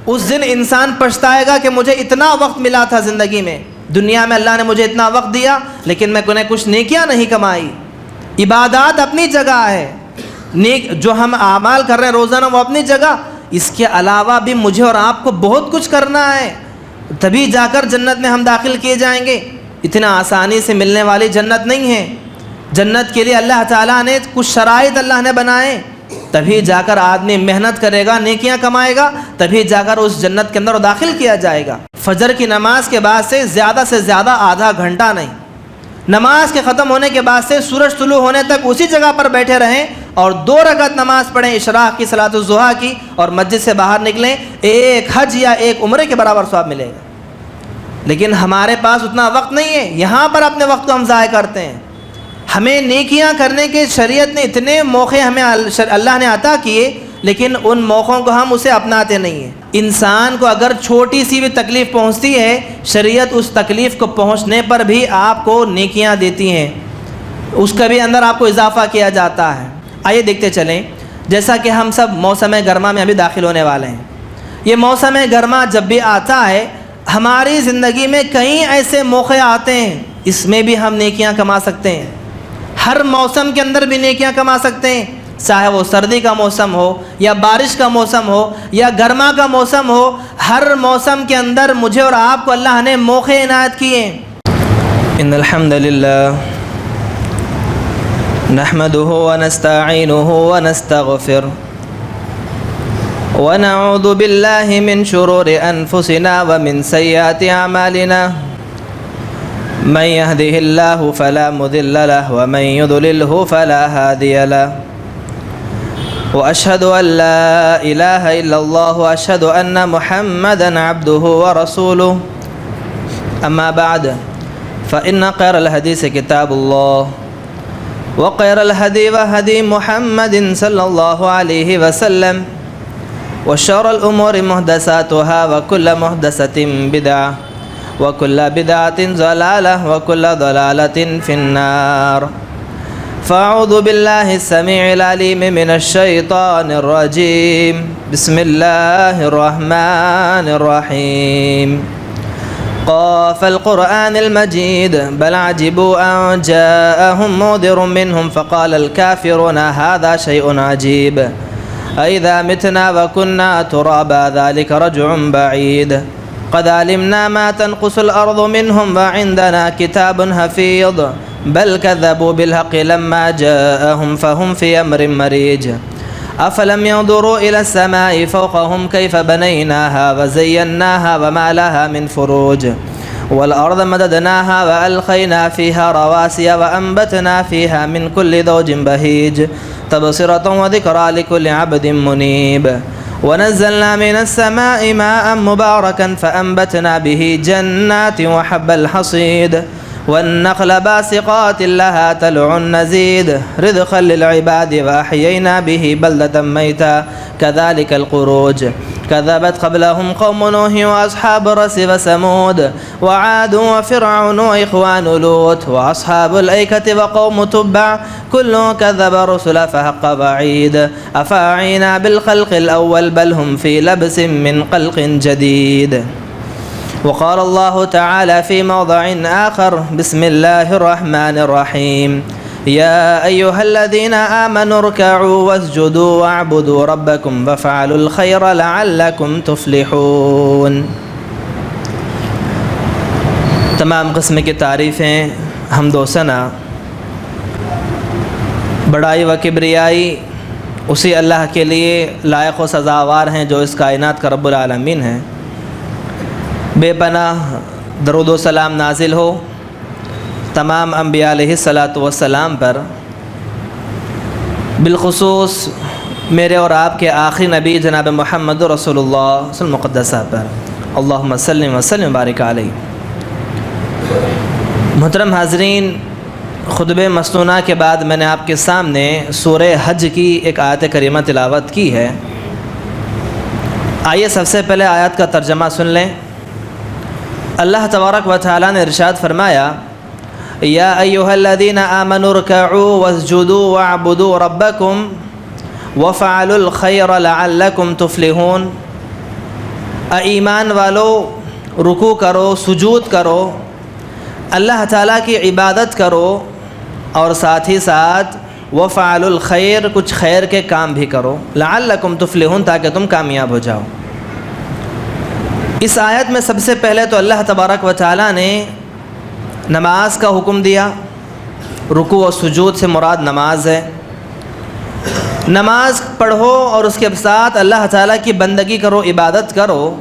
اس دن انسان پچھتائے گا کہ مجھے اتنا وقت ملا تھا زندگی میں، دنیا میں اللہ نے مجھے اتنا وقت دیا لیکن میں نے کچھ نیکیاں نہیں کمائی۔ عبادات اپنی جگہ ہے، نیک جو ہم اعمال کر رہے ہیں روزانہ وہ اپنی جگہ، اس کے علاوہ بھی مجھے اور آپ کو بہت کچھ کرنا ہے، تبھی جا کر جنت میں ہم داخل کیے جائیں گے۔ اتنا آسانی سے ملنے والی جنت نہیں ہے۔ جنت کے لیے اللہ تعالیٰ نے کچھ شرائط اللہ نے بنائے، تبھی جا کر آدمی محنت کرے گا، نیکیاں کمائے گا، تبھی جا کر اس جنت کے اندر داخل کیا جائے گا۔ فجر کی نماز کے بعد سے زیادہ آدھا گھنٹہ نہیں، نماز کے ختم ہونے کے بعد سے سورج طلوع ہونے تک اسی جگہ پر بیٹھے رہیں اور 2 رکعت نماز پڑھیں اشراق کی، صلاۃ الضحیٰ کی، اور مسجد سے باہر نکلیں، ایک حج یا ایک عمرے کے برابر ثواب ملے گا۔ لیکن ہمارے پاس اتنا وقت نہیں ہے، یہاں پر اپنے وقت کو ہم ضائع کرتے ہیں۔ ہمیں نیکیاں کرنے کے شریعت نے اتنے موقع ہمیں اللہ نے عطا کیے، لیکن ان موقعوں کو ہم اسے اپناتے نہیں ہیں۔ انسان کو اگر چھوٹی سی بھی تکلیف پہنچتی ہے، شریعت اس تکلیف کو پہنچنے پر بھی آپ کو نیکیاں دیتی ہیں، اس کا بھی اندر آپ کو اضافہ کیا جاتا ہے۔ آئیے دیکھتے چلیں، جیسا کہ ہم سب موسم گرما میں ابھی داخل ہونے والے ہیں۔ یہ موسم گرما جب بھی آتا ہے ہماری زندگی میں کئی ایسے موقع آتے ہیں، اس میں بھی ہم نیکیاں کما سکتے ہیں۔ ہر موسم کے اندر بھی نیکیاں کما سکتے ہیں، چاہے وہ سردی کا موسم ہو یا بارش کا موسم ہو یا گرما کا موسم ہو، ہر موسم کے اندر مجھے اور آپ کو اللہ نے موقع عنایت کیے ہیں۔ ان الحمد للہ نحمده ونستعینه ونستغفر ونعوذ باللہ من شرور انفسنا ومن سیئات اعمالنا من يهده الله فلا مضل له ومن يضلله فلا هادي له وأشهد أن لا إله إلا الله وأشهد أن محمدا عبده ورسوله أما بعد فإن خير الحديث كتاب الله وخير الهدي هدي محمد صلى الله عليه وسلم وشر الأمور محدثاتها وكل محدثة بدعة وكل بدعة ضلالة وكل ضلالة في النار فأعوذ بالله السميع العليم من الشيطان الرجيم بسم الله الرحمن الرحيم قاف القرآن المجيد بل عجبوا أن جاءهم منذر منهم فقال الكافرون هذا شيء عجيب أإذا متنا وكنا ترابا ذلك رجع بعيد قد علمنا ما تنقص الأرض منهم وعندنا كتاب حفيظ بل كذبوا بالحق لما جاءهم فهم في أمر مريج أفلم ينظروا إلى السماء فوقهم كيف بنيناها وزيناها وما لها من فروج والأرض مددناها وألقينا فيها رواسي وأنبتنا فيها من كل زوج بهيج تبصرة وذكرى لكل عبد منيب ونزلنا من السماء ماء مباركا فأنبتنا به جنات وحب الحصيد والنخل باسقات لها طلع نزيد رزقا للعباد وأحيينا به بلدة ميتا كذلك الخروج كذبت قبلهم قوم نوح وأصحاب الرس وثمود وعاد وفرعون وإخوان لوط وأصحاب الأيكة وقوم تبع كل كذب الرسل فحق وعيد أفأعينا بالخلق الأول بل هم في لبس من خلق جديد وقال الله تعالى في موضع آخر بسم الله الرحمن الرحيم يا أيها الذين آمنوا اركعوا واسجدوا واعبدوا ربكم وافعلوا الخير لعلكم تفلحون۔ تمام قسم کی تعریفیں حمد و ثنا بڑائی و کبریائی اسی اللہ کے لیے لائق و سزاوار ہیں جو اس کائنات کا رب العالمین ہے۔ بے پناہ درود و سلام نازل ہو تمام انبیاء علیہ الصلاۃ والسلام پر، بالخصوص میرے اور آپ کے آخری نبی جناب محمد رسول اللہ صلی اللہ علیہ وسلم مقدسہ پر، اللہم صلی وسلم بارک علیہ۔ محترم حاضرین، خطبہ مسنونہ کے بعد میں نے آپ کے سامنے سورہ حج کی ایک آیت کریمہ تلاوت کی ہے۔ آئیے سب سے پہلے آیت کا ترجمہ سن لیں۔ اللہ تبارک و تعالیٰ نے ارشاد فرمایا یا ایھا الذین آمنوا ارکعوا واسجدوا واعبدوا ربکم وافعلوا الخیر لعلکم تفلحون۔ اے ایمان والو رکوع کرو، سجود کرو، اللہ تعالیٰ کی عبادت کرو، اور ساتھ ہی ساتھ وفعلوا الخیر، کچھ خیر کے کام بھی کرو، لعلکم تفلحون، تاکہ تم کامیاب ہو جاؤ۔ اس آیت میں سب سے پہلے تو اللہ تبارک و تعالیٰ نے نماز کا حکم دیا۔ رکوع و سجود سے مراد نماز ہے۔ نماز پڑھو اور اس کے ساتھ اللہ تعالیٰ کی بندگی کرو، عبادت کرو۔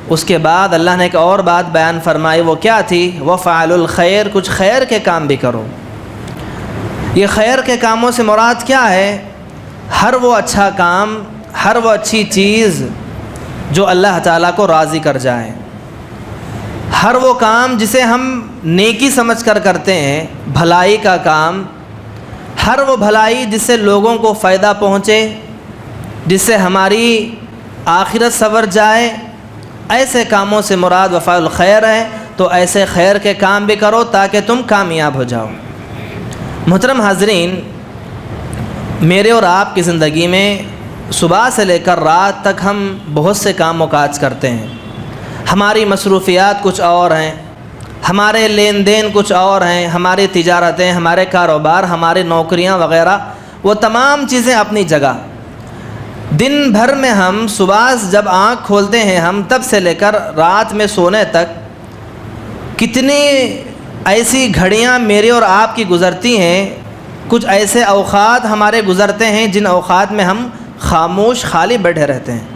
اس کے بعد اللہ نے ایک اور بات بیان فرمائی، وہ کیا تھی؟ وفعلوا الخیر، کچھ خیر کے کام بھی کرو۔ یہ خیر کے کاموں سے مراد کیا ہے؟ ہر وہ اچھا کام، ہر وہ اچھی چیز جو اللہ تعالیٰ کو راضی کر جائے، ہر وہ کام جسے ہم نیکی سمجھ کر کرتے ہیں، بھلائی کا کام، ہر وہ بھلائی جس سے لوگوں کو فائدہ پہنچے، جس سے ہماری آخرت سنور جائے، ایسے کاموں سے مراد وفعل الخیر ہے۔ تو ایسے خیر کے کام بھی کرو تاکہ تم کامیاب ہو جاؤ۔ محترم حاضرین، میرے اور آپ کی زندگی میں صبح سے لے کر رات تک ہم بہت سے کام و کاج کرتے ہیں۔ ہماری مصروفیات کچھ اور ہیں، ہمارے لین دین کچھ اور ہیں، ہماری تجارتیں، ہمارے کاروبار، ہماری نوکریاں وغیرہ، وہ تمام چیزیں اپنی جگہ۔ دن بھر میں ہم صبح جب آنکھ کھولتے ہیں ہم تب سے لے کر رات میں سونے تک کتنی ایسی گھڑیاں میری اور آپ کی گزرتی ہیں، کچھ ایسے اوقات ہمارے گزرتے ہیں جن اوقات میں ہم خاموش خالی بیٹھے رہتے ہیں۔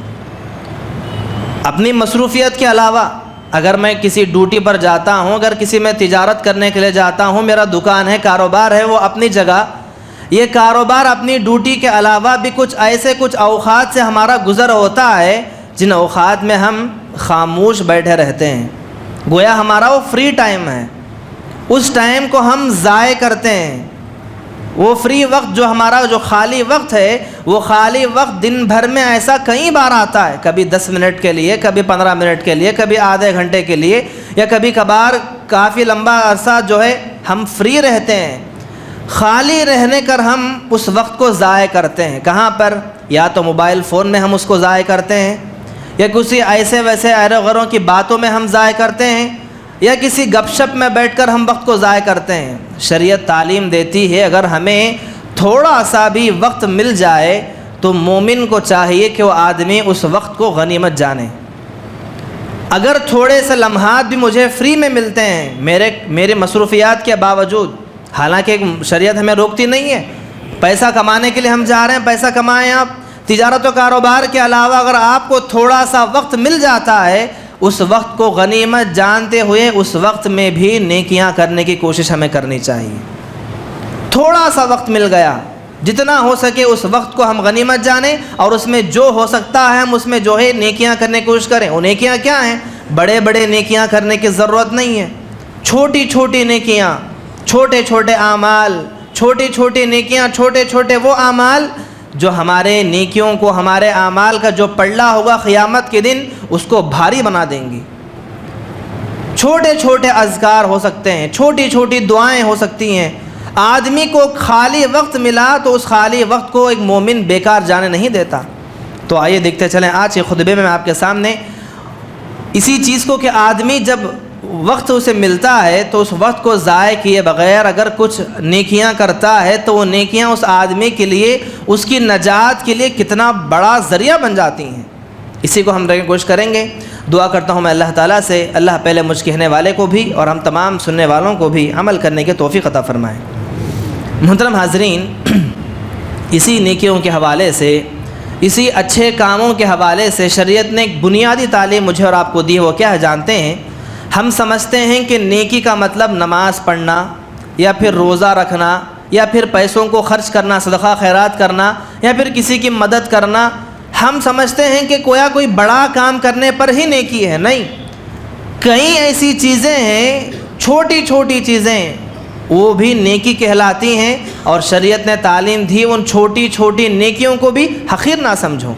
اپنی مصروفیت کے علاوہ اگر میں کسی ڈیوٹی پر جاتا ہوں، اگر کسی میں تجارت کرنے کے لیے جاتا ہوں، میرا دکان ہے، کاروبار ہے، وہ اپنی جگہ۔ یہ کاروبار اپنی ڈیوٹی کے علاوہ بھی کچھ اوقات سے ہمارا گزر ہوتا ہے جن اوقات میں ہم خاموش بیٹھے رہتے ہیں، گویا ہمارا وہ فری ٹائم ہے۔ اس ٹائم کو ہم ضائع کرتے ہیں۔ وہ فری وقت جو ہمارا جو خالی وقت ہے، وہ خالی وقت دن بھر میں ایسا کئی بار آتا ہے، کبھی 10 منٹ کے لیے، کبھی 15 منٹ کے لیے، کبھی آدھے گھنٹے کے لیے، یا کبھی کبھار کافی لمبا عرصہ جو ہے ہم فری رہتے ہیں۔ خالی رہنے کر ہم اس وقت کو ضائع کرتے ہیں۔ کہاں پر؟ یا تو موبائل فون میں ہم اس کو ضائع کرتے ہیں، یا کسی ایسے ویسے ایرو غیروں کی باتوں میں ہم ضائع کرتے ہیں، یا کسی گپ شپ میں بیٹھ کر ہم وقت کو ضائع کرتے ہیں۔ شریعت تعلیم دیتی ہے اگر ہمیں تھوڑا سا بھی وقت مل جائے تو مومن کو چاہیے کہ وہ آدمی اس وقت کو غنیمت جانے۔ اگر تھوڑے سے لمحات بھی مجھے فری میں ملتے ہیں میرے مصروفیات کے باوجود، حالانکہ شریعت ہمیں روکتی نہیں ہے، پیسہ کمانے کے لیے ہم جا رہے ہیں، پیسہ کمائیں آپ، تجارت و کاروبار کے علاوہ اگر آپ کو تھوڑا سا وقت مل جاتا ہے، اس وقت کو غنیمت جانتے ہوئے اس وقت میں بھی نیکیاں کرنے کی کوشش ہمیں کرنی چاہیے۔ تھوڑا سا وقت مل گیا، جتنا ہو سکے اس وقت کو ہم غنیمت جانیں، اور اس میں جو ہو سکتا ہے ہم اس میں جو ہے نیکیاں کرنے کی کوشش کریں۔ وہ نیکیاں کیا ہیں؟ بڑے بڑے نیکیاں کرنے کی ضرورت نہیں ہے، چھوٹی چھوٹی نیکیاں، چھوٹے چھوٹے اعمال، چھوٹی چھوٹی نیکیاں، چھوٹے چھوٹے وہ اعمال جو ہمارے نیکیوں کو، ہمارے اعمال کا جو پلڑا ہوگا قیامت کے دن اس کو بھاری بنا دیں گی۔ چھوٹے چھوٹے اذکار ہو سکتے ہیں، چھوٹی چھوٹی دعائیں ہو سکتی ہیں۔ آدمی کو خالی وقت ملا تو اس خالی وقت کو ایک مومن بیکار جانے نہیں دیتا۔ تو آئیے دیکھتے چلیں آج کے خطبے میں آپ کے سامنے اسی چیز کو کہ آدمی جب وقت اسے ملتا ہے تو اس وقت کو ضائع کیے بغیر اگر کچھ نیکیاں کرتا ہے تو وہ نیکیاں اس آدمی کے لیے، اس کی نجات کے لیے کتنا بڑا ذریعہ بن جاتی ہیں۔ اسی کو ہم کوشش کریں گے۔ دعا کرتا ہوں میں اللہ تعالیٰ سے، اللہ پہلے مجھ کہنے والے کو بھی اور ہم تمام سننے والوں کو بھی عمل کرنے کے توفیق عطا فرمائے۔ محترم حاضرین، اسی نیکیوں کے حوالے سے، اسی اچھے کاموں کے حوالے سے شریعت نے ایک بنیادی تعلیم مجھے اور آپ کو دی ہے۔ وہ کیا ہے جانتے ہیں؟ ہم سمجھتے ہیں کہ نیکی کا مطلب نماز پڑھنا، یا پھر روزہ رکھنا، یا پھر پیسوں کو خرچ کرنا، صدقہ خیرات کرنا، یا پھر کسی کی مدد کرنا۔ ہم سمجھتے ہیں کہ کوئی بڑا کام کرنے پر ہی نیکی ہے۔ نہیں، کئی ایسی چیزیں ہیں، چھوٹی چھوٹی چیزیں، وہ بھی نیکی کہلاتی ہیں، اور شریعت نے تعلیم دی ان چھوٹی چھوٹی نیکیوں کو بھی حقیر نہ سمجھو۔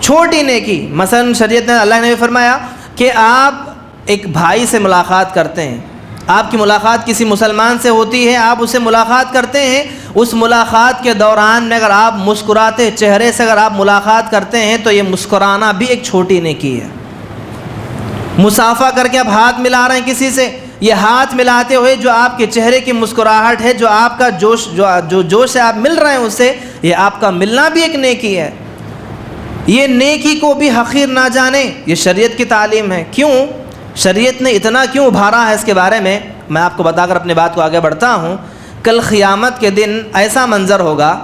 چھوٹی نیکی، مثلا شریعت نے، اللہ نے بھی فرمایا کہ آپ ایک بھائی سے ملاقات کرتے ہیں، آپ کی ملاقات کسی مسلمان سے ہوتی ہے، آپ اسے ملاقات کرتے ہیں، اس ملاقات کے دوران میں اگر آپ مسکراتے چہرے سے اگر آپ ملاقات کرتے ہیں تو یہ مسکرانا بھی ایک چھوٹی نیکی ہے۔ مصافحہ کر کے آپ ہاتھ ملا رہے ہیں کسی سے، یہ ہاتھ ملاتے ہوئے جو آپ کے چہرے کی مسکراہٹ ہے، جو آپ کا جوش ہے آپ مل رہے ہیں اس سے، یہ آپ کا ملنا بھی ایک نیکی ہے۔ یہ نیکی کو بھی حقیر نہ جانے، یہ شریعت کی تعلیم ہے۔ کیوں شریعت نے اتنا کیوں ابھارا ہے اس کے بارے میں میں آپ کو بتا کر اپنی بات کو آگے بڑھتا ہوں۔ کل قیامت کے دن ایسا منظر ہوگا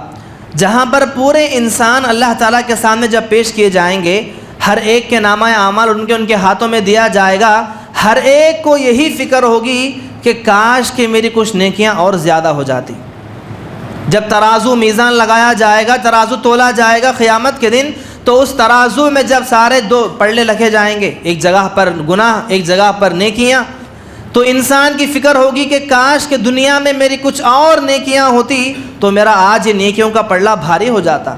جہاں پر پورے انسان اللہ تعالیٰ کے سامنے جب پیش کیے جائیں گے، ہر ایک کے نامہ اعمال ان کے ہاتھوں میں دیا جائے گا، ہر ایک کو یہی فکر ہوگی کہ کاش کہ میری کچھ نیکیاں اور زیادہ ہو جاتی۔ جب ترازو میزان لگایا جائے گا، ترازو تولا جائے گا قیامت کے دن، تو اس ترازو میں جب سارے دو پلڑے رکھے جائیں گے، ایک جگہ پر گناہ ایک جگہ پر نیکیاں، تو انسان کی فکر ہوگی کہ کاش کہ دنیا میں میری کچھ اور نیکیاں ہوتی تو میرا آج یہ نیکیوں کا پلڑا بھاری ہو جاتا،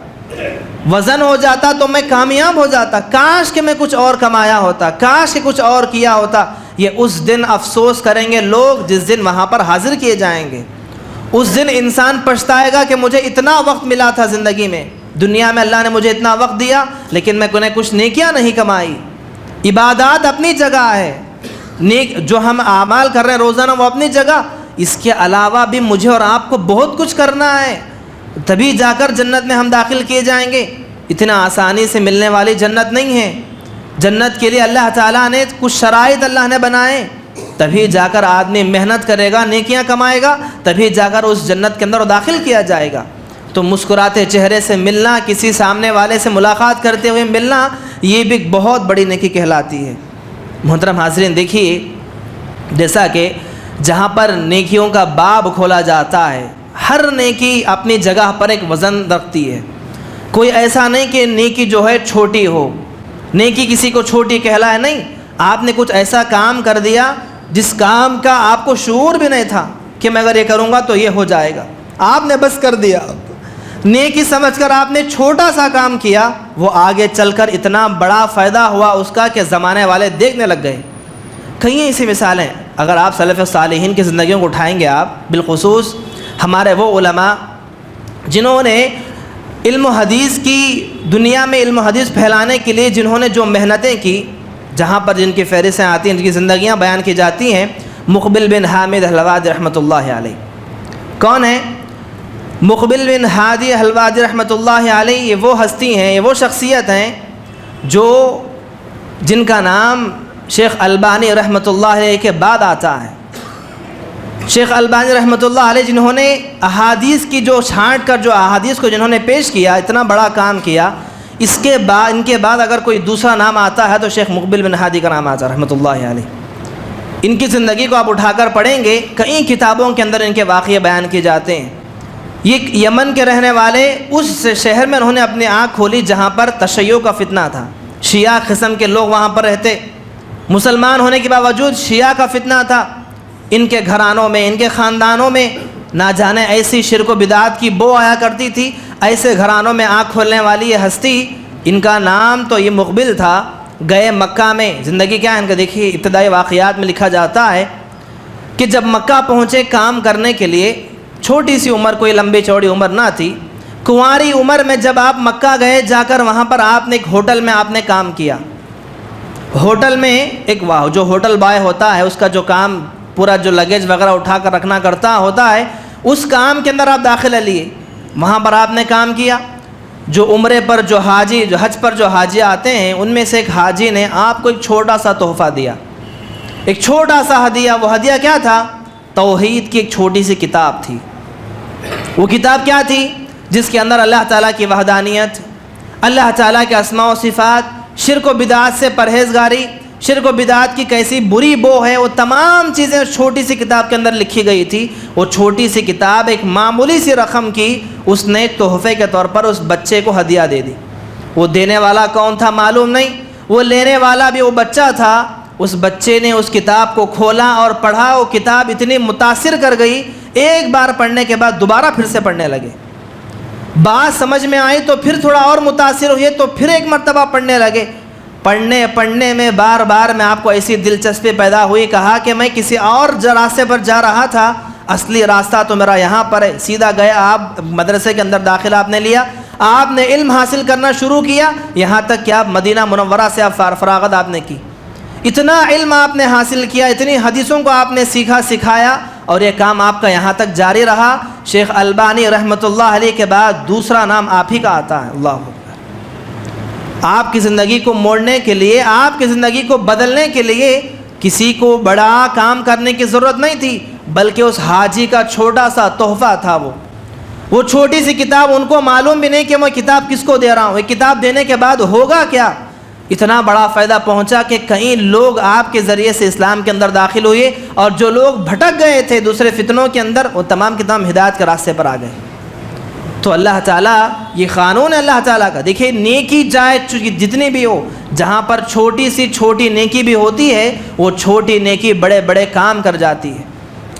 وزن ہو جاتا، تو میں کامیاب ہو جاتا، کاش کہ میں کچھ اور کمایا ہوتا، کاش کہ کچھ اور کیا ہوتا۔ یہ اس دن افسوس کریں گے لوگ جس دن وہاں پر حاضر کیے جائیں گے۔ اس دن انسان پچھتائے گا کہ مجھے اتنا وقت ملا تھا زندگی میں، دنیا میں اللہ نے مجھے اتنا وقت دیا لیکن میں کچھ نیکیاں نہیں کمائی۔ عبادات اپنی جگہ ہے، نیک جو ہم اعمال کر رہے ہیں روزانہ وہ اپنی جگہ، اس کے علاوہ بھی مجھے اور آپ کو بہت کچھ کرنا ہے، تبھی جا کر جنت میں ہم داخل کیے جائیں گے۔ اتنا آسانی سے ملنے والی جنت نہیں ہے۔ جنت کے لیے اللہ تعالیٰ نے کچھ شرائط اللہ نے بنائے، تبھی جا کر آدمی محنت کرے گا، نیکیاں کمائے گا، تبھی جا کر اس جنت کے اندر داخل کیا جائے گا۔ تو مسکراتے چہرے سے ملنا، کسی سامنے والے سے ملاقات کرتے ہوئے ملنا، یہ بھی بہت بڑی نیکی کہلاتی ہے۔ محترم حاضرین، دیکھیے جیسا کہ جہاں پر نیکیوں کا باب کھولا جاتا ہے، ہر نیکی اپنی جگہ پر ایک وزن رکھتی ہے۔ کوئی ایسا نہیں کہ نیکی جو ہے چھوٹی ہو، نیکی کسی کو چھوٹی کہلائے، نہیں۔ آپ نے کچھ ایسا کام کر دیا جس کام کا آپ کو شعور بھی نہیں تھا کہ میں اگر یہ کروں گا تو یہ ہو جائے گا، آپ نے بس کر دیا، نیکی سمجھ کر آپ نے چھوٹا سا کام کیا، وہ آگے چل کر اتنا بڑا فائدہ ہوا اس کا کہ زمانے والے دیکھنے لگ گئے۔ کئی ایسی مثالیں، اگر آپ سلف صالحین کی زندگیوں کو اٹھائیں گے آپ، بالخصوص ہمارے وہ علماء جنہوں نے علم و حدیث کی دنیا میں علم و حدیث پھیلانے کے لیے جنہوں نے جو محنتیں کی، جہاں پر جن کی فہرستیں آتی ہیں، جن کی زندگیاں بیان کی جاتی ہیں، مقبل بن حامد حلوادی رحمۃ اللہ علیہ۔ کون ہیں مقبل بن ہادی حلوادی رحمۃ اللہ علیہ؟ یہ وہ ہستی ہیں، یہ وہ شخصیت ہیں جن کا نام شیخ البانی رحمۃ اللہ علیہ کے بعد آتا ہے۔ شیخ البانی رحمۃ اللہ علیہ جنہوں نے احادیث کی جو چھانٹ کر جو احادیث کو جنہوں نے پیش کیا، اتنا بڑا کام کیا، ان کے بعد اگر کوئی دوسرا نام آتا ہے تو شیخ مقبل بن ہادی کا نام آتا ہے رحمۃ اللہ علیہ۔ ان کی زندگی کو آپ اٹھا کر پڑھیں گے، کئی کتابوں کے اندر ان کے واقعے بیان کیے جاتے ہیں۔ یہ یمن کے رہنے والے، اس شہر میں انہوں نے اپنی آنکھ کھولی جہاں پر تشیع کا فتنہ تھا، شیعہ قسم کے لوگ وہاں پر رہتے، مسلمان ہونے کے باوجود شیعہ کا فتنہ تھا۔ ان کے گھرانوں میں، ان کے خاندانوں میں نہ جانے ایسی شرک و بدعات کی بو آیا کرتی تھی۔ ایسے گھرانوں میں آنکھ کھولنے والی یہ ہستی، ان کا نام تو یہ مقبل تھا، گئے مکہ میں۔ زندگی کیا ہے ان کا دیکھیے، ابتدائی واقعات میں لکھا جاتا ہے کہ جب مکہ پہنچے کام کرنے کے لیے، چھوٹی سی عمر، کوئی لمبی چوڑی عمر نہ تھی، کنواری عمر میں جب آپ مکہ گئے، جا کر وہاں پر آپ نے ایک ہوٹل میں آپ نے کام کیا۔ ہوٹل میں ایک جو ہوٹل بوائے ہوتا ہے، اس کا جو کام پورا جو لگیج وغیرہ اٹھا کر رکھنا کرتا ہوتا ہے، اس کام کے اندر آپ داخلہ لیے، وہاں پر آپ نے کام کیا۔ جو عمرے پر جو حج پر جو حاجی آتے ہیں، ان میں سے ایک حاجی نے آپ کو ایک چھوٹا سا تحفہ دیا، ایک چھوٹا سا ہدیہ۔ وہ ہدیہ کیا تھا؟ توحید کی ایک چھوٹی سی کتاب تھی۔ وہ کتاب کیا تھی؟ جس کے اندر اللہ تعالیٰ کی وحدانیت، اللہ تعالیٰ کے اسماء و صفات، شرک و بدعات سے پرہیزگاری، شرک و بدعات کی کیسی بری بو ہے، وہ تمام چیزیں اس چھوٹی سی کتاب کے اندر لکھی گئی تھی۔ وہ چھوٹی سی کتاب ایک معمولی سی رقم کی اس نے تحفے کے طور پر اس بچے کو ہدیہ دے دی۔ وہ دینے والا کون تھا معلوم نہیں، وہ لینے والا بھی وہ بچہ تھا۔ اس بچے نے اس کتاب کو کھولا اور پڑھا، وہ کتاب اتنی متاثر کر گئی، ایک بار پڑھنے کے بعد دوبارہ پھر سے پڑھنے لگے۔ بات سمجھ میں آئی تو پھر تھوڑا اور متاثر ہوئے تو پھر ایک مرتبہ پڑھنے لگے۔ پڑھنے میں بار بار میں آپ کو ایسی دلچسپی پیدا ہوئی، کہا کہ میں کسی اور راستے پر جا رہا تھا، اصلی راستہ تو میرا یہاں پر ہے۔ سیدھا گئے آپ مدرسے کے اندر داخلہ آپ نے لیا، آپ نے علم حاصل کرنا شروع کیا، یہاں تک کہ آپ مدینہ منورہ سے آپ فراغت آپ نے کی۔ اتنا علم آپ نے حاصل کیا, اتنی حدیثوں کو آپ نے سیکھا سکھایا, اور یہ کام آپ کا یہاں تک جاری رہا. شیخ البانی رحمۃ اللہ علیہ کے بعد دوسرا نام آپ ہی کا آتا ہے. اللہ اکبر. آپ کی زندگی کو موڑنے کے لیے, آپ کی زندگی کو بدلنے کے لیے کسی کو بڑا کام کرنے کی ضرورت نہیں تھی, بلکہ اس حاجی کا چھوٹا سا تحفہ تھا. وہ چھوٹی سی کتاب, ان کو معلوم بھی نہیں کہ میں کتاب کس کو دے رہا ہوں, یہ کتاب دینے کے بعد ہوگا کیا. اتنا بڑا فائدہ پہنچا کہ کئی لوگ آپ کے ذریعے سے اسلام کے اندر داخل ہوئے, اور جو لوگ بھٹک گئے تھے دوسرے فتنوں کے اندر, وہ تمام کے تمام ہدایت کے راستے پر آ گئے. تو اللہ تعالیٰ, یہ قانون ہے اللہ تعالیٰ کا. دیکھیے نیکی چاہے جتنی بھی ہو, جہاں پر چھوٹی سی چھوٹی نیکی بھی ہوتی ہے, وہ چھوٹی نیکی بڑے بڑے کام کر جاتی ہے.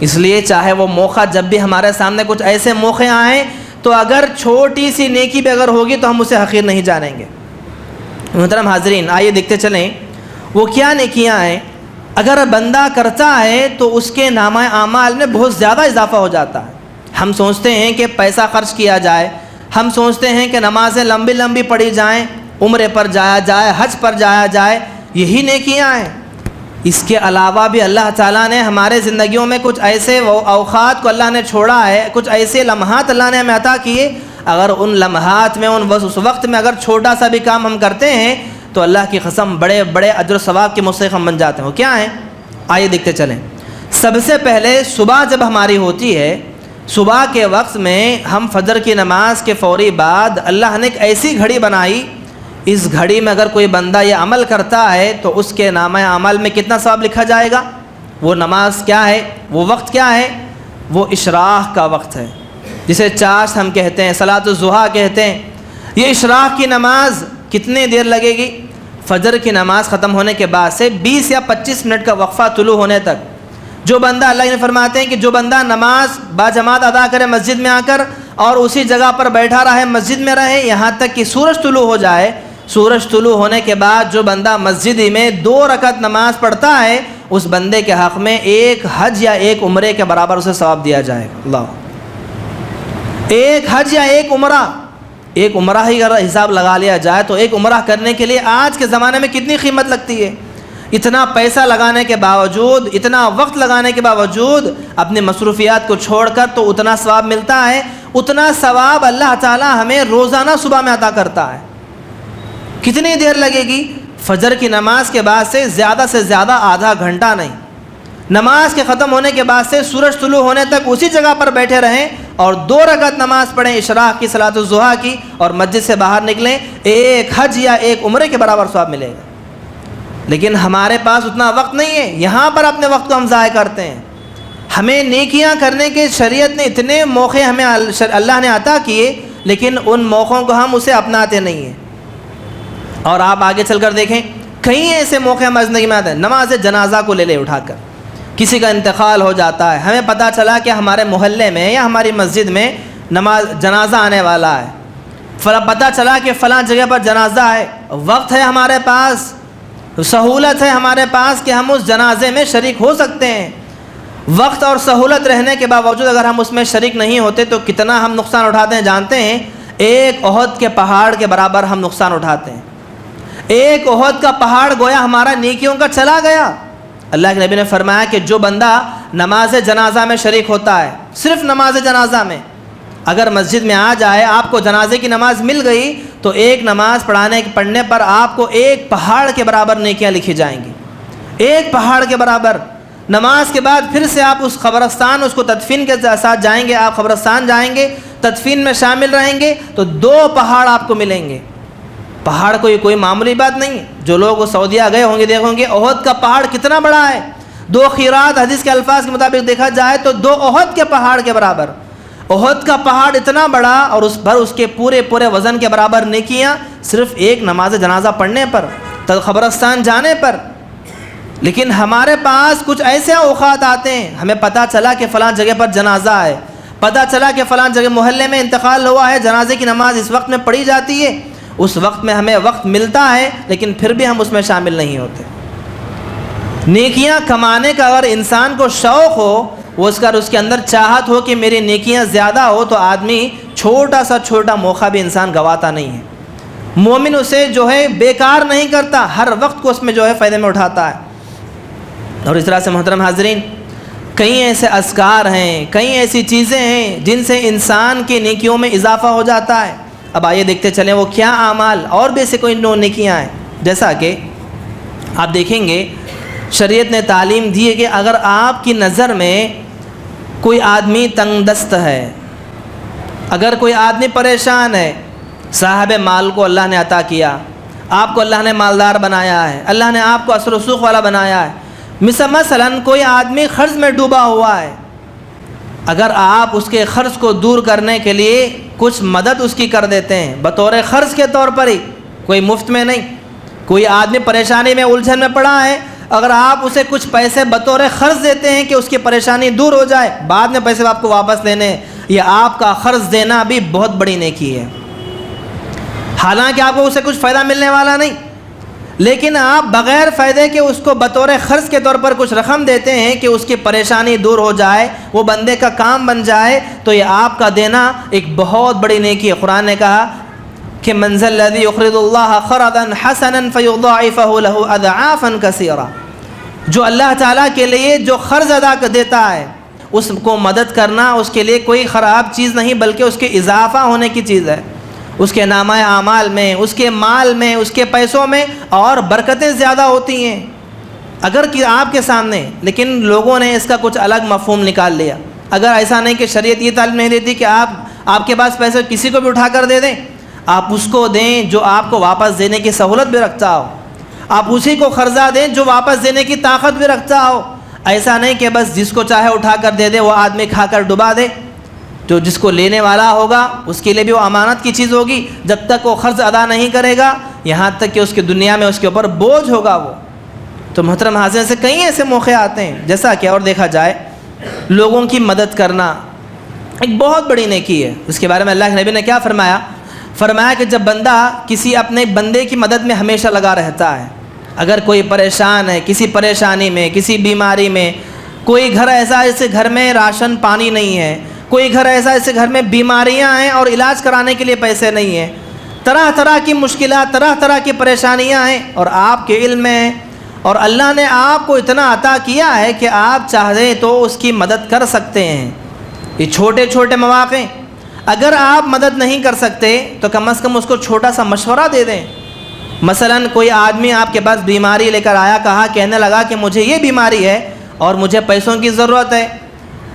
اس لیے چاہے وہ موقع جب بھی ہمارے سامنے کچھ ایسے موقع آئیں, تو اگر چھوٹی سی نیکی بھی اگر ہوگی تو ہم اسے حقیر نہیں جانیں گے. محترم حاضرین, آئیے دیکھتے چلیں وہ کیا نیکیاں ہیں. اگر بندہ کرتا ہے تو اس کے نامہ اعمال میں بہت زیادہ اضافہ ہو جاتا ہے. ہم سوچتے ہیں کہ پیسہ خرچ کیا جائے, ہم سوچتے ہیں کہ نمازیں لمبی لمبی پڑھی جائیں, عمرے پر جایا جائے, حج پر جایا جائے, یہی نیکیاں ہیں. اس کے علاوہ بھی اللہ تعالیٰ نے ہمارے زندگیوں میں کچھ ایسے اوقات کو اللہ نے چھوڑا ہے, کچھ ایسے لمحات اللہ نے ہمیں عطا کیے. اگر ان لمحات میں, اس وقت میں اگر چھوٹا سا بھی کام ہم کرتے ہیں تو اللہ کی قسم بڑے بڑے اجر و ثواب کے مستحق ہم بن جاتے ہیں. وہ کیا ہیں, آئیے دیکھتے چلیں. سب سے پہلے صبح جب ہماری ہوتی ہے, صبح کے وقت میں ہم فجر کی نماز کے فوری بعد اللہ نے ایک ایسی گھڑی بنائی, اس گھڑی میں اگر کوئی بندہ یہ عمل کرتا ہے تو اس کے نامہ اعمال میں کتنا ثواب لکھا جائے گا. وہ نماز کیا ہے, وہ وقت کیا ہے, وہ اشراق کا وقت ہے, جسے چاشت ہم کہتے ہیں, صلاۃ الضحیٰ کہتے ہیں. یہ اشراق کی نماز کتنی دیر لگے گی, فجر کی نماز ختم ہونے کے بعد سے 20 یا 25 منٹ کا وقفہ طلوع ہونے تک. جو بندہ, اللہ نے فرماتے ہیں کہ جو بندہ نماز باجماعت ادا کرے مسجد میں آ کر, اور اسی جگہ پر بیٹھا رہے, مسجد میں رہے یہاں تک کہ سورج طلوع ہو جائے, سورج طلوع ہونے کے بعد جو بندہ مسجد میں 2 رکعت نماز پڑھتا ہے, اس بندے کے حق میں ایک حج یا ایک عمرے کے برابر اسے ثواب دیا جائے گا. اللہ, ایک حج یا ایک عمرہ ہی اگر حساب لگا لیا جائے تو ایک عمرہ کرنے کے لیے آج کے زمانے میں کتنی قیمت لگتی ہے. اتنا پیسہ لگانے کے باوجود, اتنا وقت لگانے کے باوجود اپنی مصروفیات کو چھوڑ کر تو اتنا ثواب ملتا ہے. اتنا ثواب اللہ تعالیٰ ہمیں روزانہ صبح میں عطا کرتا ہے. کتنی دیر لگے گی, فجر کی نماز کے بعد سے زیادہ آدھا گھنٹہ نہیں, نماز کے ختم ہونے کے بعد سے سورج طلوع ہونے تک اسی جگہ پر بیٹھے رہیں اور 2 رکعت نماز پڑھیں اشراق کی, صلاۃ الضحیٰ کی, اور مسجد سے باہر نکلیں, ایک حج یا ایک عمرے کے برابر ثواب ملے گا. لیکن ہمارے پاس اتنا وقت نہیں ہے, یہاں پر اپنے وقت کو ہم ضائع کرتے ہیں. ہمیں نیکیاں کرنے کے شریعت نے اتنے موقع ہمیں اللہ نے عطا کیے, لیکن ان موقعوں کو ہم اسے اپناتے نہیں ہیں. اور آپ آگے چل کر دیکھیں, کئی ایسے موقع ہماری زندگی میں آتے ہیں. نماز جنازہ کو لے اٹھا کر, کسی کا انتقال ہو جاتا ہے, ہمیں پتہ چلا کہ ہمارے محلے میں یا ہماری مسجد میں جنازہ آنے والا ہے, پتہ چلا کہ فلاں جگہ پر جنازہ ہے, وقت ہے ہمارے پاس, سہولت ہے ہمارے پاس کہ ہم اس جنازے میں شریک ہو سکتے ہیں. وقت اور سہولت رہنے کے باوجود اگر ہم اس میں شریک نہیں ہوتے تو کتنا ہم نقصان اٹھاتے ہیں جانتے ہیں. ایک احد کے پہاڑ کے برابر ہم نقصان اٹھاتے ہیں. ایک احد کا پہاڑ گویا ہمارا نیکیوں کا چلا گیا. اللہ کے نبی نے فرمایا کہ جو بندہ نماز جنازہ میں شریک ہوتا ہے, صرف نماز جنازہ میں, اگر مسجد میں آ جائے, آپ کو جنازے کی نماز مل گئی تو ایک نماز پڑھنے پر آپ کو ایک پہاڑ کے برابر نیکیاں لکھی جائیں گی. ایک پہاڑ کے برابر. نماز کے بعد پھر سے آپ اس قبرستان, اس کو تدفین کے ساتھ جائیں گے, آپ قبرستان جائیں گے, تدفین میں شامل رہیں گے تو 2 پہاڑ آپ کو ملیں گے. پہاڑ کوئی معمولی بات نہیں. جو لوگ سعودیہ گئے ہوں گے دیکھیں گے احد کا پہاڑ کتنا بڑا ہے. 2 قیرات حدیث کے الفاظ کے مطابق دیکھا جائے تو 2 احد کے پہاڑ کے برابر. احد کا پہاڑ اتنا بڑا, اور اس کے پورے وزن کے برابر نیکیاں صرف ایک نماز جنازہ پڑھنے پر, قبرستان جانے پر. لیکن ہمارے پاس کچھ ایسے اوقات آتے ہیں, ہمیں پتہ چلا کہ فلاں جگہ پر جنازہ ہے, پتہ چلا کہ فلاں جگہ محلے میں انتقال ہوا ہے, جنازے کی نماز اس وقت میں پڑھی جاتی ہے. اس وقت میں ہمیں وقت ملتا ہے لیکن پھر بھی ہم اس میں شامل نہیں ہوتے. نیکیاں کمانے کا اگر انسان کو شوق ہو, اس کے اندر چاہت ہو کہ میری نیکیاں زیادہ ہو, تو آدمی چھوٹا موقع بھی انسان گواتا نہیں ہے. مومن اسے جو ہے بیکار نہیں کرتا, ہر وقت کو اس میں جو ہے فائدے میں اٹھاتا ہے. اور اس طرح سے محترم حاضرین، کئی ایسے اذکار ہیں، کئی ایسی چیزیں ہیں جن سے انسان کی نیکیوں میں اضافہ ہو جاتا ہے۔ اب آئیے دیکھتے چلیں وہ کیا اعمال اور بھی ایسے کوئی نیکیاں ہیں۔ جیسا کہ آپ دیکھیں گے شریعت نے تعلیم دی ہے کہ اگر آپ کی نظر میں کوئی آدمی تنگ دست ہے، اگر کوئی آدمی پریشان ہے، صاحب مال کو اللہ نے عطا کیا، آپ کو اللہ نے مالدار بنایا ہے، اللہ نے آپ کو اثر و رسوخ والا بنایا ہے، مثلاً کوئی آدمی قرض میں ڈوبا ہوا ہے، اگر آپ اس کے قرض کو دور کرنے کے لیے کچھ مدد اس کی کر دیتے ہیں بطور قرض کے طور پر ہی، کوئی مفت میں نہیں، کوئی آدمی پریشانی میں الجھن میں پڑا ہے، اگر آپ اسے کچھ پیسے بطور قرض دیتے ہیں کہ اس کی پریشانی دور ہو جائے، بعد میں پیسے آپ کو واپس لینے ہیں، یہ آپ کا قرض دینا بھی بہت بڑی نیکی ہے۔ حالانکہ آپ کو اسے کچھ فائدہ ملنے والا نہیں، لیکن آپ بغیر فائدے کے اس کو بطور قرض کے طور پر کچھ رقم دیتے ہیں کہ اس کی پریشانی دور ہو جائے، وہ بندے کا کام بن جائے، تو یہ آپ کا دینا ایک بہت بڑی نیکی ہے۔ قرآن نے کہا کہ من ذا الذی یقرض اللہ قرضا حسنا فیضاعفہ لہ اضعافا کثیرا، جو اللہ تعالیٰ کے لیے جو قرض ادا دیتا ہے اس کو مدد کرنا اس کے لیے کوئی خراب چیز نہیں بلکہ اس کے اضافہ ہونے کی چیز ہے، اس کے نامہ اعمال میں، اس کے مال میں، اس کے پیسوں میں اور برکتیں زیادہ ہوتی ہیں اگر کہ آپ کے سامنے۔ لیکن لوگوں نے اس کا کچھ الگ مفہوم نکال لیا۔ اگر ایسا نہیں کہ شریعت یہ تعلیم نہیں دیتی کہ آپ کے پاس پیسے کسی کو بھی اٹھا کر دے دیں، آپ اس کو دیں جو آپ کو واپس دینے کی سہولت بھی رکھتا ہو، آپ اسی کو قرضہ دیں جو واپس دینے کی طاقت بھی رکھتا ہو۔ ایسا نہیں کہ بس جس کو چاہے اٹھا کر دے دے، وہ آدمی کھا کر ڈبا دے، جو جس کو لینے والا ہوگا اس کے لیے بھی وہ امانت کی چیز ہوگی، جب تک وہ قرض ادا نہیں کرے گا یہاں تک کہ اس کی دنیا میں اس کے اوپر بوجھ ہوگا وہ۔ تو محترم حاضرین سے کئی ایسے موقع آتے ہیں جیسا کہ اور دیکھا جائے لوگوں کی مدد کرنا ایک بہت بڑی نیکی ہے۔ اس کے بارے میں اللہ کے نبی نے کیا فرمایا؟ فرمایا کہ جب بندہ کسی اپنے بندے کی مدد میں ہمیشہ لگا رہتا ہے، اگر کوئی پریشان ہے، کسی پریشانی میں، کسی بیماری میں، کوئی گھر ایسا جیسے گھر میں راشن پانی نہیں ہے، کوئی گھر ایسا جیسے گھر میں بیماریاں ہیں اور علاج کرانے کے لیے پیسے نہیں ہیں، طرح طرح کی مشکلات، طرح طرح کی پریشانیاں ہیں، اور آپ کے علم میں اور اللہ نے آپ کو اتنا عطا کیا ہے کہ آپ چاہیں تو اس کی مدد کر سکتے ہیں۔ یہ چھوٹے چھوٹے مواقع، اگر آپ مدد نہیں کر سکتے تو کم از کم اس کو چھوٹا سا مشورہ دے دیں۔ مثلاً کوئی آدمی آپ کے پاس بیماری لے کر آیا، کہنے لگا کہ مجھے یہ بیماری ہے اور مجھے پیسوں کی ضرورت ہے،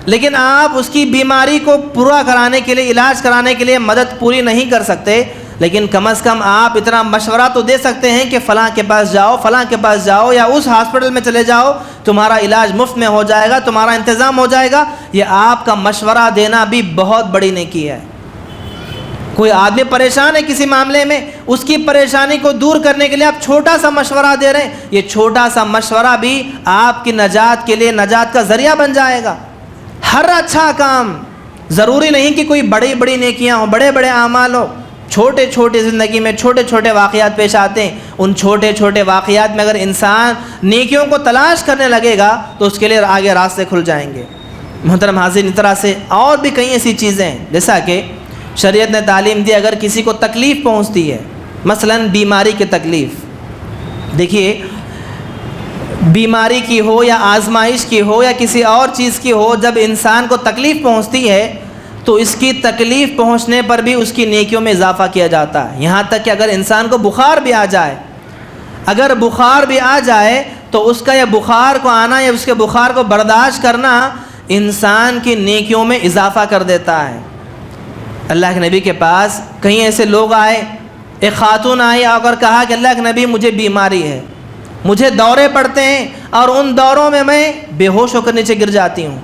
لیکن آپ اس کی بیماری کو پورا کرانے کے لیے، علاج کرانے کے لیے مدد پوری نہیں کر سکتے، لیکن کم از کم آپ اتنا مشورہ تو دے سکتے ہیں کہ فلاں کے پاس جاؤ، فلاں کے پاس جاؤ، یا اس ہاسپٹل میں چلے جاؤ، تمہارا علاج مفت میں ہو جائے گا، تمہارا انتظام ہو جائے گا۔ یہ آپ کا مشورہ دینا بھی بہت بڑی نیکی ہے۔ کوئی آدمی پریشان ہے کسی معاملے میں، اس کی پریشانی کو دور کرنے کے لیے آپ چھوٹا سا مشورہ دے رہے ہیں، یہ چھوٹا سا مشورہ بھی آپ کی نجات کے لیے نجات کا ذریعہ بن جائے گا۔ ہر اچھا کام، ضروری نہیں کہ کوئی بڑی بڑی نیکیاں ہوں، بڑے بڑے اعمال ہوں، چھوٹے چھوٹے زندگی میں چھوٹے چھوٹے واقعات پیش آتے ہیں، ان چھوٹے چھوٹے واقعات میں اگر انسان نیکیوں کو تلاش کرنے لگے گا تو اس کے لیے آگے راستے کھل جائیں گے۔ محترم حاضرین، اس طرح سے اور بھی کئی ایسی چیزیں ہیں جیسا کہ شریعت نے تعلیم دی، اگر کسی کو تکلیف پہنچتی ہے، مثلاً بیماری کی تکلیف، دیکھیے بیماری کی ہو یا آزمائش کی ہو یا کسی اور چیز کی ہو، جب انسان کو تکلیف پہنچتی ہے تو اس کی تکلیف پہنچنے پر بھی اس کی نیکیوں میں اضافہ کیا جاتا ہے۔ یہاں تک کہ اگر انسان کو بخار بھی آ جائے، اگر بخار بھی آ جائے تو اس کا یہ بخار کو آنا یا اس کے بخار کو برداشت کرنا انسان کی نیکیوں میں اضافہ کر دیتا ہے۔ اللہ کے نبی کے پاس کہیں ایسے لوگ آئے، ایک خاتون آئی اور کہا کہ اللہ کے نبی مجھے بیماری ہے، مجھے دورے پڑتے ہیں اور ان دوروں میں میں بے ہوش ہو کر نیچے گر جاتی ہوں،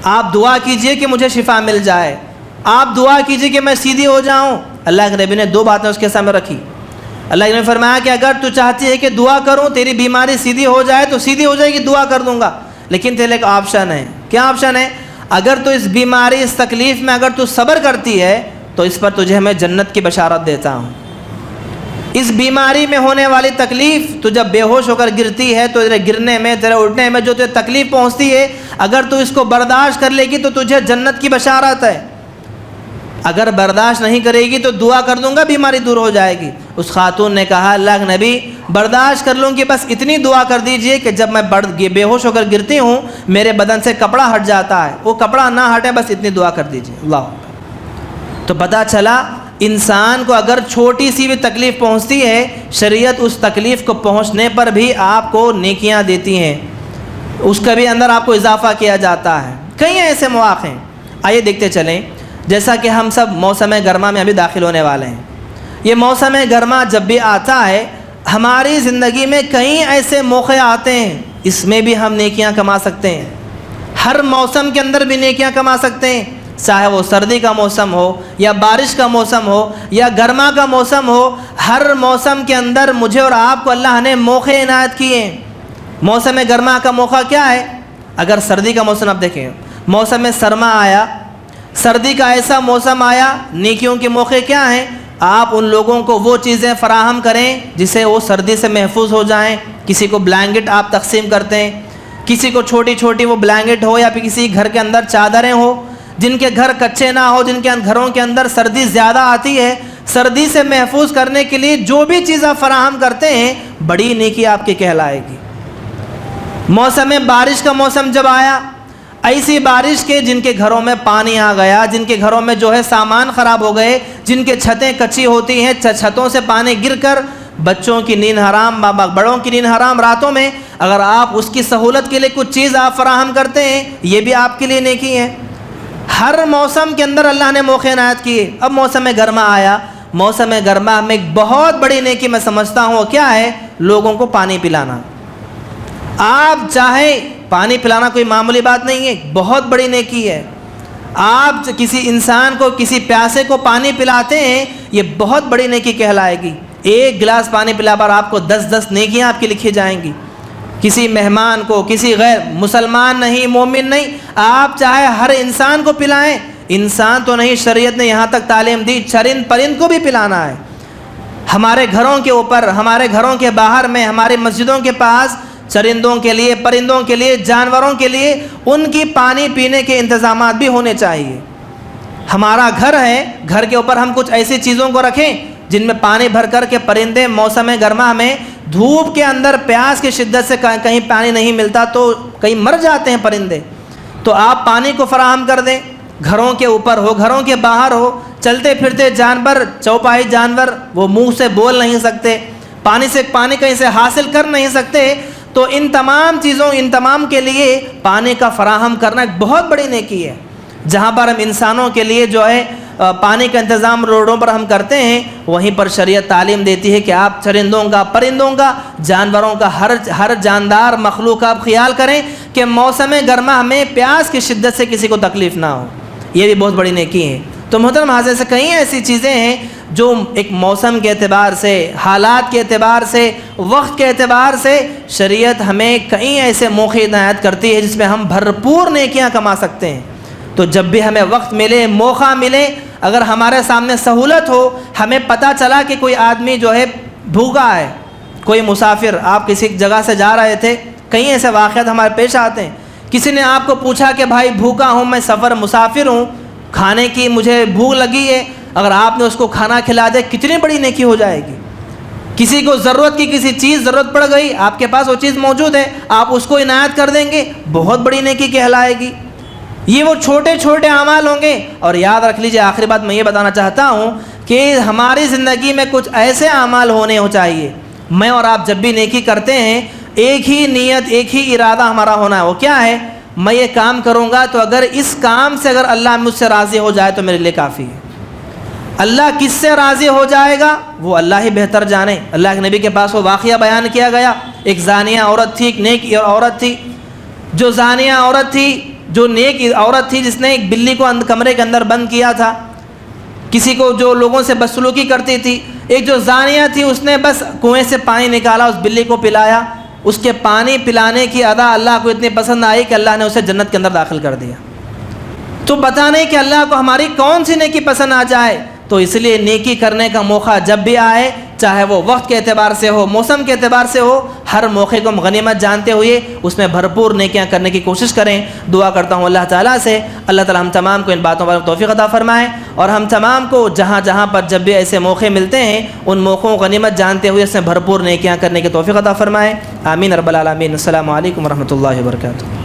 آپ دعا کیجئے کہ مجھے شفا مل جائے، آپ دعا کیجئے کہ میں سیدھی ہو جاؤں۔ اللہ کے نبی نے دو باتیں اس کے سامنے رکھی۔ اللہ کے نبی نے فرمایا کہ اگر تو چاہتی ہے کہ دعا کروں تیری بیماری سیدھی ہو جائے تو سیدھی ہو جائے گی، دعا کر دوں گا، لیکن تیرے ایک آپشن ہے۔ کیا آپشن ہے؟ اگر تو اس بیماری، اس تکلیف میں اگر تو صبر کرتی ہے تو اس پر تجھے میں جنت کی بشارت دیتا ہوں۔ اس بیماری میں ہونے والی تکلیف، تو جب بے ہوش ہو کر گرتی ہے تو تیرے گرنے میں، تیرے اٹھنے میں جو تجھے تکلیف پہنچتی ہے، اگر تو اس کو برداشت کر لے گی تو تجھے جنت کی بشارت ہے۔ اگر برداشت نہیں کرے گی تو دعا کر دوں گا بیماری دور ہو جائے گی، اس خاتون نے کہا اللہ کے نبی برداشت کر لوں گی، بس اتنی دعا کر دیجئے کہ جب میں بے ہوش ہو کر گرتی ہوں میرے بدن سے کپڑا ہٹ جاتا ہے، وہ کپڑا نہ ہٹے، بس اتنی دعا کر دیجئے۔ اللہ تو پتہ چلا انسان کو اگر چھوٹی سی بھی تکلیف پہنچتی ہے، شریعت اس تکلیف کو پہنچنے پر بھی آپ کو نیکیاں دیتی ہیں، اس کا بھی اندر آپ کو اضافہ کیا جاتا ہے۔ کئی ایسے مواقع ہیں، آئیے دیکھتے چلیں۔ جیسا کہ ہم سب موسم گرما میں ابھی داخل ہونے والے ہیں، یہ موسم گرما جب بھی آتا ہے ہماری زندگی میں کئی ایسے موقع آتے ہیں، اس میں بھی ہم نیکیاں کما سکتے ہیں۔ ہر موسم کے اندر بھی نیکیاں کما سکتے ہیں، چاہے وہ سردی کا موسم ہو یا بارش کا موسم ہو یا گرما کا موسم ہو، ہر موسم کے اندر مجھے اور آپ کو اللہ نے موقع عنایت کیے ہیں۔ موسم گرما کا موقع کیا ہے؟ اگر سردی کا موسم آپ دیکھیں، موسم سرما آیا، سردی کا ایسا موسم آیا، نیکیوں کے موقع کیا ہیں؟ آپ ان لوگوں کو وہ چیزیں فراہم کریں جس سے وہ سردی سے محفوظ ہو جائیں۔ کسی کو بلینکٹ آپ تقسیم کرتے ہیں، کسی کو چھوٹی چھوٹی وہ بلینکٹ ہو یا پھر کسی گھر کے اندر چادریں ہو، جن کے گھر کچے نہ ہو، جن کے گھروں کے اندر سردی زیادہ آتی ہے، سردی سے محفوظ کرنے کے لیے جو بھی چیز آپ فراہم کرتے ہیں بڑی نیکی آپ کی کہلائے گی۔ موسم بارش کا موسم جب آیا، ایسی بارش کے جن کے گھروں میں پانی آ گیا، جن کے گھروں میں جو ہے سامان خراب ہو گئے، جن کے چھتیں کچی ہوتی ہیں، چھتوں سے پانی گر کر بچوں کی نیند حرام، بڑوں کی نیند حرام راتوں میں، اگر آپ اس کی سہولت کے لیے کچھ چیز آپ فراہم کرتے ہیں یہ بھی آپ کے لیے نیکی ہے۔ ہر موسم کے اندر اللہ نے موقع عنایت کیے۔ اب موسم گرما آیا، موسم گرما میں ایک بہت بڑی نیکی میں سمجھتا ہوں کیا ہے؟ لوگوں کو پانی پلانا۔ آپ چاہے پانی پلانا کوئی معمولی بات نہیں ہے، بہت بڑی نیکی ہے۔ آپ کسی انسان کو، کسی پیاسے کو پانی پلاتے ہیں، یہ بہت بڑی نیکی کہلائے گی۔ ایک گلاس پانی پلا پر آپ کو 10 نیکیاں آپ کی لکھی جائیں گی۔ کسی مہمان کو، کسی غیر مسلمان نہیں، مومن نہیں، آپ چاہے ہر انسان کو پلائیں۔ انسان تو نہیں، شریعت نے یہاں تک تعلیم دی چرند پرند کو بھی پلانا ہے۔ ہمارے گھروں کے اوپر، ہمارے گھروں کے باہر میں، ہماری مسجدوں کے پاس چرندوں کے لیے، پرندوں کے لیے، جانوروں کے لیے ان کی پانی پینے کے انتظامات بھی ہونے چاہیے۔ ہمارا گھر ہے، گھر کے اوپر ہم کچھ ایسی چیزوں کو رکھیں جن میں پانی بھر کر کے پرندے موسم گرما میں دھوپ کے اندر پیاس کی شدت سے کہیں پانی نہیں ملتا تو کہیں مر جاتے ہیں پرندے، تو آپ پانی کو فراہم کر دیں۔ گھروں کے اوپر ہو، گھروں کے باہر ہو، چلتے پھرتے جانور، چوپائی جانور، وہ منہ سے بول نہیں سکتے، پانی کہیں سے حاصل کر نہیں سکتے، تو ان تمام چیزوں، ان تمام کے لیے پانی کا فراہم کرنا ایک بہت بڑی نیکی ہے۔ جہاں پر ہم انسانوں کے لیے جو ہے پانی کا انتظام روڈوں پر ہم کرتے ہیں، وہیں پر شریعت تعلیم دیتی ہے کہ آپ چرندوں کا، پرندوں کا، جانوروں کا، ہر جاندار مخلوق کا آپ خیال کریں کہ موسم گرما میں پیاس کی شدت سے کسی کو تکلیف نہ ہو۔ یہ بھی بہت بڑی نیکی ہے۔ تو محترم حاضرین، سے کئی ایسی چیزیں ہیں جو ایک موسم کے اعتبار سے، حالات کے اعتبار سے، وقت کے اعتبار سے شریعت ہمیں کئی ایسے موقع عنایت کرتی ہے جس میں ہم بھرپور نیکیاں کما سکتے ہیں۔ تو جب بھی ہمیں وقت ملے، موقع ملے، اگر ہمارے سامنے سہولت ہو، ہمیں پتہ چلا کہ کوئی آدمی جو ہے بھوکا ہے، کوئی مسافر، آپ کسی جگہ سے جا رہے تھے، کئی ایسے واقعات ہمارے پیش آتے ہیں، کسی نے آپ کو پوچھا کہ بھائی بھوکا ہوں، میں سفر مسافر ہوں، کھانے کی مجھے بھوک لگی ہے، اگر آپ نے اس کو کھانا کھلا دے کتنی بڑی نیکی ہو جائے گی۔ کسی کو ضرورت کی کسی چیز ضرورت پڑ گئی، آپ کے پاس وہ چیز موجود ہے، آپ اس کو عنایت کر دیں گے، بہت بڑی نیکی کہلائے گی۔ یہ وہ چھوٹے چھوٹے اعمال ہوں گے۔ اور یاد رکھ لیجئے، آخری بات میں یہ بتانا چاہتا ہوں کہ ہماری زندگی میں کچھ ایسے اعمال ہونے چاہیے، میں اور آپ جب بھی نیکی کرتے ہیں ایک ہی نیت، ایک ہی ارادہ ہمارا ہونا ہے۔ وہ کیا ہے؟ میں یہ کام کروں گا تو اگر اس کام سے اگر اللہ مجھ سے راضی ہو جائے تو میرے لیے کافی ہے۔ اللہ کس سے راضی ہو جائے گا وہ اللہ ہی بہتر جانے۔ اللہ کے نبی کے پاس وہ واقعہ بیان کیا گیا، ایک زانیہ عورت تھی، ایک نیک عورت تھی۔ جو زانیہ عورت تھی، جو نیک عورت تھی، جس نے ایک بلی کو کمرے کے اندر بند کیا تھا، کسی کو جو لوگوں سے بدسلوکی کرتی تھی۔ ایک جو زانیہ تھی، اس نے بس کنویں سے پانی نکالا، اس بلی کو پلایا۔ اس کے پانی پلانے کی ادا اللہ کو اتنی پسند آئی کہ اللہ نے اسے جنت کے اندر داخل کر دیا۔ تو پتہ نہیں کہ اللہ کو ہماری کون سی نیکی پسند آ جائے۔ تو اس لیے نیکی کرنے کا موقع جب بھی آئے چاہے وہ وقت کے اعتبار سے ہو، موسم کے اعتبار سے ہو، ہر موقع کو ہم غنیمت جانتے ہوئے اس میں بھرپور نیکیاں کرنے کی کوشش کریں۔ دعا کرتا ہوں اللہ تعالیٰ سے، اللہ تعالیٰ ہم تمام کو ان باتوں پر توفیق عطا فرمائے، اور ہم تمام کو جہاں جہاں پر جب بھی ایسے موقع ملتے ہیں ان موقعوں کو غنیمت جانتے ہوئے اس میں بھرپور نیکیاں کرنے کی توفیق عطا فرمائے۔ آمین رب العالمین۔ السلام علیکم ورحمۃ اللہ وبرکاتہ۔